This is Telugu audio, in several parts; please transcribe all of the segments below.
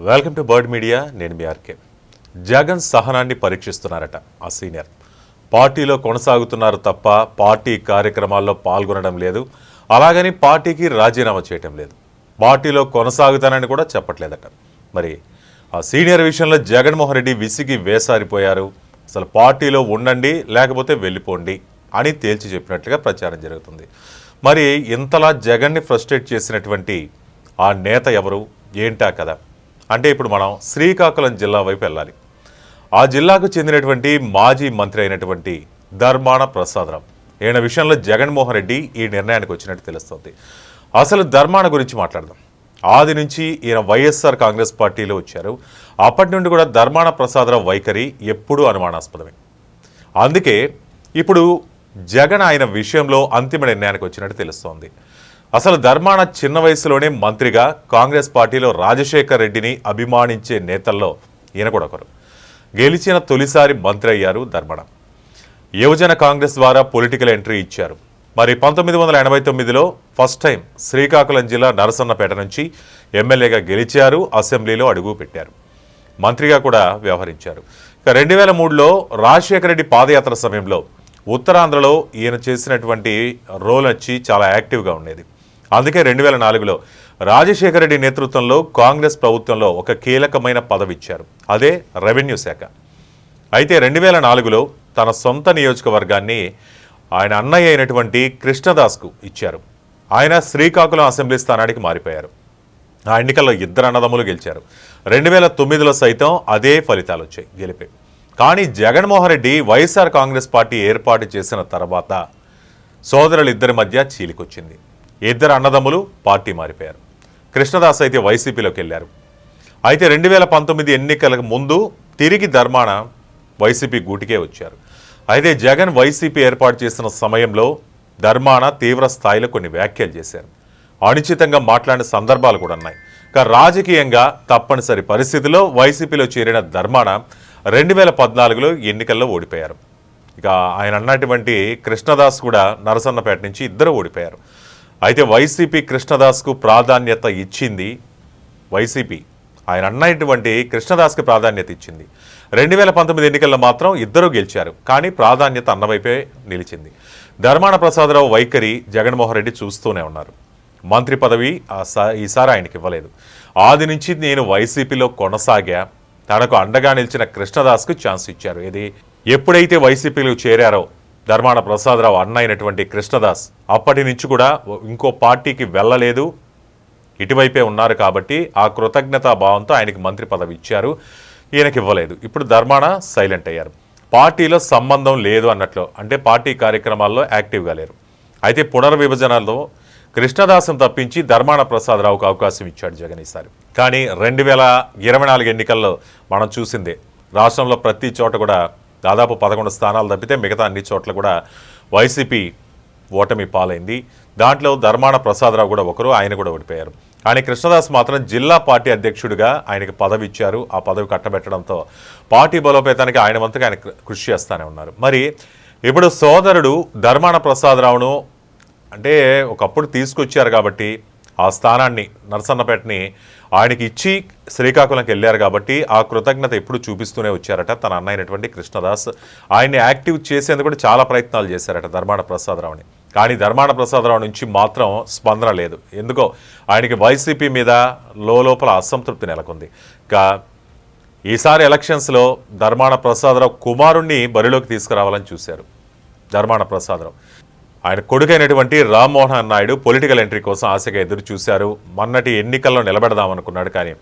Welcome to bird media. నేను మీ ఆర్కే. జగన్ సహనాన్ని పరీక్షిస్తున్నారట ఆ సీనియర్. పార్టీలో కొనసాగుతున్నారు తప్ప పార్టీ కార్యక్రమాల్లో పాల్గొనడం లేదు. అలాగని పార్టీకి రాజీనామా చేయటం లేదు. పార్టీలో కొనసాగుతానని కూడా చెప్పట్లేదట. మరి ఆ సీనియర్ విషయంలో జగన్మోహన్ రెడ్డి విసిగి వేసారిపోయారు. అసలు పార్టీలో ఉండండి లేకపోతే వెళ్ళిపోండి అని తేల్చి చెప్పినట్లుగా ప్రచారం జరుగుతుంది. మరి ఇంతలా జగన్ని ఫ్రస్ట్రేట్ చేసినటువంటి ఆ నేత ఎవరు, ఏంటా కదా అంటే ఇప్పుడు మనం శ్రీకాకుళం జిల్లా వైపు వెళ్ళాలి. ఆ జిల్లాకు చెందినటువంటి మాజీ మంత్రి అయినటువంటి ధర్మాన ప్రసాదరావు, ఈయన విషయంలో జగన్మోహన్ రెడ్డి ఈ నిర్ణయానికి వచ్చినట్టు తెలుస్తుంది. అసలు ధర్మాన గురించి మాట్లాడదాం. ఆది నుంచి ఈయన వైఎస్ఆర్ కాంగ్రెస్ పార్టీలో వచ్చారు. అప్పటి నుండి కూడా ధర్మాన ప్రసాదరావు వైఖరి ఎప్పుడూ అనుమానాస్పదమే. అందుకే ఇప్పుడు జగన్ ఆయన విషయంలో అంతిమ నిర్ణయానికి వచ్చినట్టు తెలుస్తోంది. అసలు ధర్మాన చిన్న వయసులోనే మంత్రిగా కాంగ్రెస్ పార్టీలో రాజశేఖర్ రెడ్డిని అభిమానించే నేతల్లో ఈయన కూడా ఒకరు. గెలిచిన తొలిసారి మంత్రి అయ్యారు ధర్మాన. యువజన కాంగ్రెస్ ద్వారా పొలిటికల్ ఎంట్రీ ఇచ్చారు. మరి 1989లో ఫస్ట్ టైం శ్రీకాకుళం జిల్లా నరసన్నపేట నుంచి ఎమ్మెల్యేగా గెలిచారు. అసెంబ్లీలో అడుగు పెట్టారు. మంత్రిగా కూడా వ్యవహరించారు. ఇక 2003లో రాజశేఖర రెడ్డి పాదయాత్ర సమయంలో ఉత్తరాంధ్రలో ఈయన చేసినటువంటి రోల్ వచ్చి చాలా యాక్టివ్గా ఉండేది. అందుకే 2004లో రాజశేఖర రెడ్డి నేతృత్వంలో కాంగ్రెస్ ప్రభుత్వంలో ఒక కీలకమైన పదవి ఇచ్చారు. అదే రెవెన్యూ శాఖ. అయితే 2004లో తన సొంత నియోజకవర్గాన్ని ఆయన అన్నయ్య అయినటువంటి కృష్ణదాస్కు ఇచ్చారు. ఆయన శ్రీకాకుళం అసెంబ్లీ స్థానానికి మారిపోయారు. ఆ ఎన్నికల్లో ఇద్దరు అన్నదమ్ములు గెలిచారు. 2009లో సైతం అదే ఫలితాలు వచ్చాయి, గెలిపే. కానీ జగన్మోహన్ రెడ్డి వైఎస్ఆర్ కాంగ్రెస్ పార్టీ ఏర్పాటు చేసిన తర్వాత సోదరులిద్దరి మధ్య చీలికొచ్చింది. ఇద్దరు అన్నదమ్ములు పార్టీ మారిపోయారు. కృష్ణదాస్ అయితే వైసీపీలోకి వెళ్ళారు. అయితే 2019 ఎన్నికలకు ముందు తిరిగి ధర్మాన వైసీపీ గూటికే వచ్చారు. అయితే జగన్ వైసీపీ ఏర్పాటు చేసిన సమయంలో ధర్మాన తీవ్ర స్థాయిలో కొన్ని వ్యాఖ్యలు చేశారు. అనుచితంగా మాట్లాడిన సందర్భాలు కూడా ఉన్నాయి. కానీ రాజకీయంగా తప్పనిసరి పరిస్థితిలో వైసీపీలో చేరిన ధర్మాన 2014లో ఎన్నికల్లో ఓడిపోయారు. ఇక ఆయన అన్నటువంటి కృష్ణదాస్ కూడా నరసన్నపేట నుంచి ఇద్దరు ఓడిపోయారు. అయితే వైసీపీ కృష్ణదాస్కు ప్రాధాన్యత ఇచ్చింది. వైసీపీ ఆయన అన్నటువంటి కృష్ణదాస్కి ప్రాధాన్యత ఇచ్చింది. 2019 ఎన్నికల్లో మాత్రం ఇద్దరు గెలిచారు. కానీ ప్రాధాన్యత అన్నవైపే నిలిచింది. ధర్మాన ప్రసాదరావు వైఖరి జగన్మోహన్ రెడ్డి చూస్తూనే ఉన్నారు. మంత్రి పదవి ఈసారి ఆయనకి ఇవ్వలేదు. ఆది నుంచి నేను వైసీపీలో కొనసాగా, తనకు అండగా నిలిచిన కృష్ణదాస్కు ఛాన్స్ ఇచ్చారు. ఇది ఎప్పుడైతే వైసీపీలో చేరారో ధర్మాన ప్రసాదరావు అన్న అయినటువంటి కృష్ణదాస్ అప్పటి నుంచి కూడా ఇంకో పార్టీకి వెళ్ళలేదు, ఇటువైపే ఉన్నారు. కాబట్టి ఆ కృతజ్ఞతా భావంతో ఆయనకి మంత్రి పదవి ఇచ్చారు, ఈయనకి ఇవ్వలేదు. ఇప్పుడు ధర్మాన సైలెంట్ అయ్యారు. పార్టీలో సంబంధం లేదు అన్నట్లు, అంటే పార్టీ కార్యక్రమాల్లో యాక్టివ్గా లేరు. అయితే పునర్విభజనలో కృష్ణదాస్ను తప్పించి ధర్మాన ప్రసాదరావుకు అవకాశం ఇచ్చాడు జగన్ ఈసారి. కానీ 2024 ఎన్నికల్లో మనం చూసిందే, రాష్ట్రంలో ప్రతి చోట కూడా దాదాపు 11 స్థానాలు తప్పితే మిగతా అన్ని చోట్ల కూడా వైసీపీ ఓటమి పాలైంది. దాంట్లో ధర్మాన ప్రసాదరావు కూడా ఒకరు, ఆయన కూడా ఓడిపోయారు. కానీ కృష్ణదాస్ మాత్రం జిల్లా పార్టీ అధ్యక్షుడిగా ఆయనకి పదవి ఇచ్చారు. ఆ పదవి కట్టబెట్టడంతో పార్టీ బలోపేతానికి ఆయన వంతుగా ఆయన కృషి చేస్తూనే ఉన్నారు. మరి ఇప్పుడు సోదరుడు ధర్మాన ప్రసాదరావును అంటే ఒకప్పుడు తీసుకొచ్చారు కాబట్టి ఆ స్థానాన్ని నరసన్నపేటని ఆయనకి ఇచ్చి శ్రీకాకుళంకి వెళ్ళారు కాబట్టి ఆ కృతజ్ఞత ఎప్పుడు చూపిస్తూనే వచ్చారట తన అన్నైనటువంటి కృష్ణదాస్. ఆయన్ని యాక్టివ్ చేసేందుకు కూడా చాలా ప్రయత్నాలు చేశారట ధర్మాన ప్రసాదరావుని. కానీ ధర్మాన ప్రసాదరావు నుంచి మాత్రం స్పందన లేదు. ఎందుకో ఆయనకి వైసీపీ మీద లోపల అసంతృప్తి నెలకొంది. ఇంకా ఈసారి ఎలక్షన్స్లో ధర్మాన ప్రసాదరావు కుమారుణ్ణి బరిలోకి తీసుకురావాలని చూశారు ధర్మాన ప్రసాదరావు. ఆయన కొడుకైనటువంటి రామ్మోహన్ నాయుడు పొలిటికల్ ఎంట్రీ కోసం ఆశగా ఎదురు చూశారు. మొన్నటి ఎన్నికల్లో నిలబెడదామనుకున్నాడు. కానీ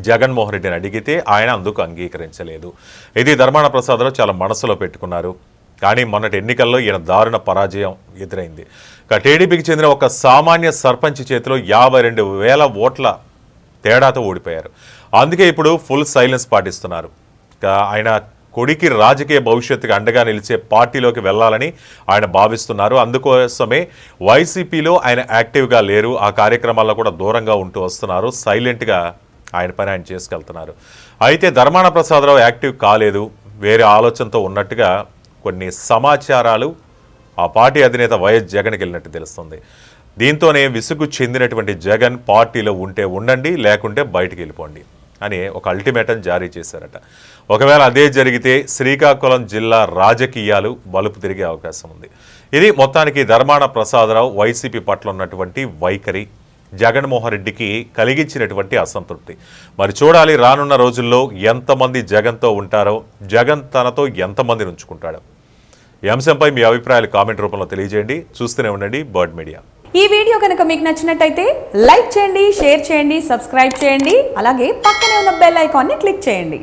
జగన్మోహన్ రెడ్డిని అడిగితే ఆయన అందుకు అంగీకరించలేదు. ఇది ధర్మాన ప్రసాదరావు చాలా మనసులో పెట్టుకున్నారు. కానీ మొన్నటి ఎన్నికల్లో ఈయన దారుణ పరాజయం ఎదురైంది. ఇక టీడీపీకి చెందిన ఒక సామాన్య సర్పంచ్ చేతిలో 52,000 ఓట్ల తేడాతో ఓడిపోయారు. అందుకే ఇప్పుడు ఫుల్ సైలెన్స్ పాటిస్తున్నారు. ఇక ఆయన కొడుకి రాజకీయ భవిష్యత్తుకు అండగా నిలిచే పార్టీలోకి వెళ్లాలని ఆయన భావిస్తున్నారు. అందుకోసమే వైసీపీలో ఆయన యాక్టివ్గా లేరు. ఆ కార్యక్రమాల్లో కూడా దూరంగా ఉంటూ వస్తున్నారు. సైలెంట్గా ఆయన పని ఆయన చేసుకెళ్తున్నారు. అయితే ధర్మాన ప్రసాదరావు యాక్టివ్ కాలేదు, వేరే ఆలోచనతో ఉన్నట్టుగా కొన్ని సమాచారాలు ఆ పార్టీ అధినేత వైఎస్ జగన్కి వెళ్ళినట్టు తెలుస్తుంది. దీంతోనే విసుగు చెందినటువంటి జగన్ పార్టీలో ఉంటే ఉండండి, లేకుంటే బయటికి వెళ్ళిపోండి, అని ఒక అల్టిమేటం జారీ చేశారట. ఒకవేళ అదే జరిగితే శ్రీకాకుళం జిల్లా రాజకీయాలు మలుపు తిరిగే అవకాశం ఉంది. ఇది మొత్తానికి ధర్మాన ప్రసాదరావు వైసీపీ పట్ల ఉన్నటువంటి వైఖరి, జగన్మోహన్ రెడ్డికి కలిగించినటువంటి అసంతృప్తి. మరి చూడాలి రానున్న రోజుల్లో ఎంతమంది జగన్తో ఉంటారో, జగన్ తనతో ఎంతమందిని ఉంచుకుంటాడో. ఈ అంశంపై మీ అభిప్రాయాలు కామెంట్ రూపంలో తెలియజేయండి. చూస్తూనే ఉండండి బర్డ్ మీడియా. ఈ వీడియో కనుక మీకు నచ్చినట్టయితే లైక్ చేయండి, షేర్ చేయండి, సబ్స్క్రైబ్ చేయండి. అలాగే పక్కనే ఉన్న బెల్ ఐకాన్ని క్లిక్ చేయండి.